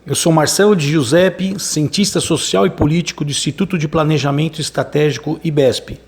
Eu sou Marcelo de Giuseppe, cientista social e político do Instituto de Planejamento Estratégico IBESP.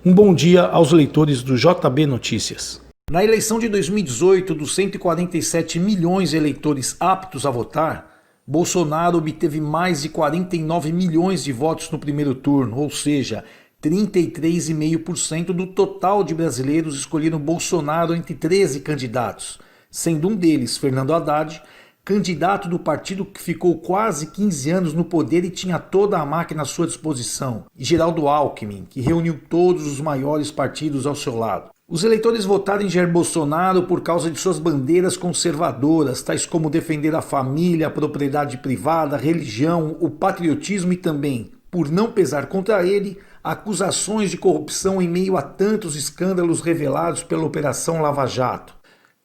Um bom dia aos leitores do JB Notícias. Na eleição de 2018, dos 147 milhões de eleitores aptos a votar, Bolsonaro obteve mais de 49 milhões de votos no primeiro turno, ou seja, 33,5% do total de brasileiros escolheram Bolsonaro entre 13 candidatos, sendo um deles, Fernando Haddad, candidato do partido que ficou quase 15 anos no poder e tinha toda a máquina à sua disposição, e Geraldo Alckmin, que reuniu todos os maiores partidos ao seu lado. Os eleitores votaram em Jair Bolsonaro por causa de suas bandeiras conservadoras, tais como defender a família, a propriedade privada, a religião, o patriotismo e também, por não pesar contra ele, acusações de corrupção em meio a tantos escândalos revelados pela Operação Lava Jato.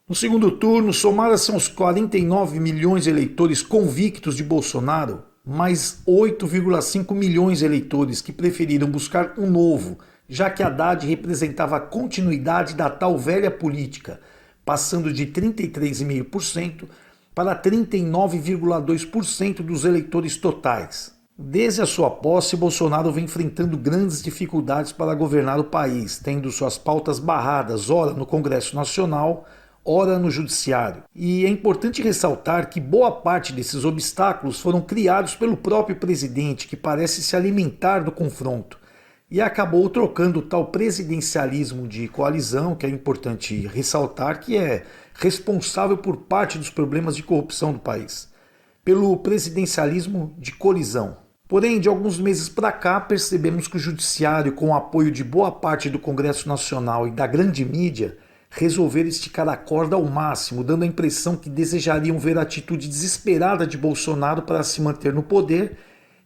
No segundo turno, somadas aos 49 milhões de eleitores convictos de Bolsonaro, mais 8,5 milhões de eleitores que preferiram buscar um novo, já que Haddad representava a continuidade da tal velha política, passando de 33,5% para 39,2% dos eleitores totais. Desde a sua posse, Bolsonaro vem enfrentando grandes dificuldades para governar o país, tendo suas pautas barradas, ora no Congresso Nacional, ora no Judiciário. E é importante ressaltar que boa parte desses obstáculos foram criados pelo próprio presidente, que parece se alimentar do confronto, e acabou trocando o tal presidencialismo de coalizão, que é importante ressaltar, que é responsável por parte dos problemas de corrupção do país, pelo presidencialismo de colisão. Porém, de alguns meses para cá, percebemos que o Judiciário, com o apoio de boa parte do Congresso Nacional e da grande mídia, resolveram esticar a corda ao máximo, dando a impressão que desejariam ver a atitude desesperada de Bolsonaro para se manter no poder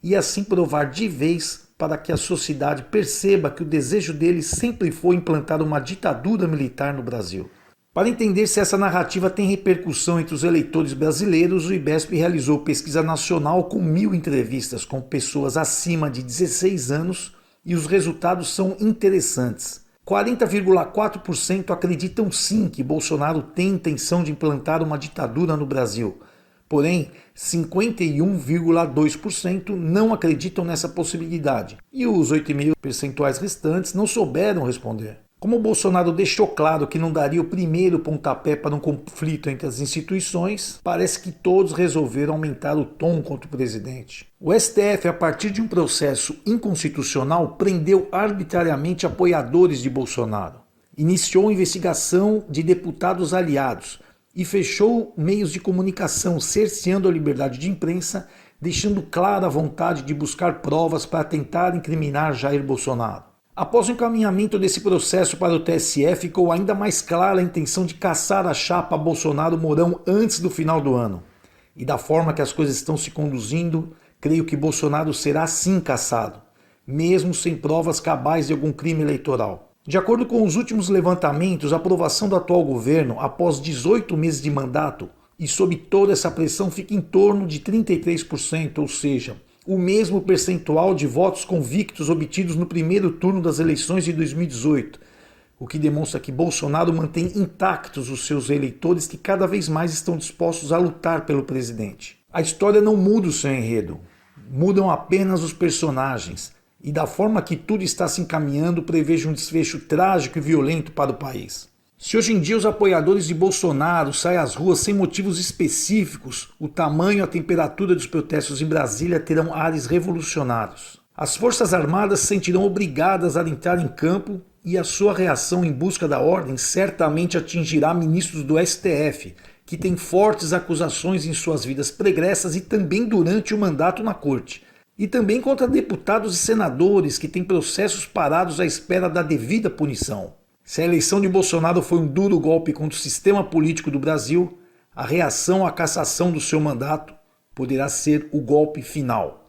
e assim provar de vez para que a sociedade perceba que o desejo dele sempre foi implantar uma ditadura militar no Brasil. Para entender se essa narrativa tem repercussão entre os eleitores brasileiros, o IBESP realizou pesquisa nacional com 1.000 entrevistas com pessoas acima de 16 anos e os resultados são interessantes. 40,4% acreditam sim que Bolsonaro tem intenção de implantar uma ditadura no Brasil. Porém, 51,2% não acreditam nessa possibilidade. E os 8,5% restantes não souberam responder. Como Bolsonaro deixou claro que não daria o primeiro pontapé para um conflito entre as instituições, parece que todos resolveram aumentar o tom contra o presidente. O STF, a partir de um processo inconstitucional, prendeu arbitrariamente apoiadores de Bolsonaro, iniciou investigação de deputados aliados e fechou meios de comunicação, cerceando a liberdade de imprensa, deixando clara a vontade de buscar provas para tentar incriminar Jair Bolsonaro. Após o encaminhamento desse processo para o TSE, ficou ainda mais clara a intenção de caçar a chapa Bolsonaro-Mourão antes do final do ano. E da forma que as coisas estão se conduzindo, creio que Bolsonaro será sim caçado, mesmo sem provas cabais de algum crime eleitoral. De acordo com os últimos levantamentos, a aprovação do atual governo, após 18 meses de mandato, e sob toda essa pressão, fica em torno de 33%, ou seja, o mesmo percentual de votos convictos obtidos no primeiro turno das eleições de 2018, o que demonstra que Bolsonaro mantém intactos os seus eleitores que cada vez mais estão dispostos a lutar pelo presidente. A história não muda o seu enredo, mudam apenas os personagens, e da forma que tudo está se encaminhando, prevejo um desfecho trágico e violento para o país. Se hoje em dia os apoiadores de Bolsonaro saem às ruas sem motivos específicos, o tamanho e a temperatura dos protestos em Brasília terão ares revolucionários. As Forças Armadas se sentirão obrigadas a entrar em campo e a sua reação em busca da ordem certamente atingirá ministros do STF, que têm fortes acusações em suas vidas pregressas e também durante o mandato na corte. E também contra deputados e senadores que têm processos parados à espera da devida punição. Se a eleição de Bolsonaro foi um duro golpe contra o sistema político do Brasil, a reação à cassação do seu mandato poderá ser o golpe final.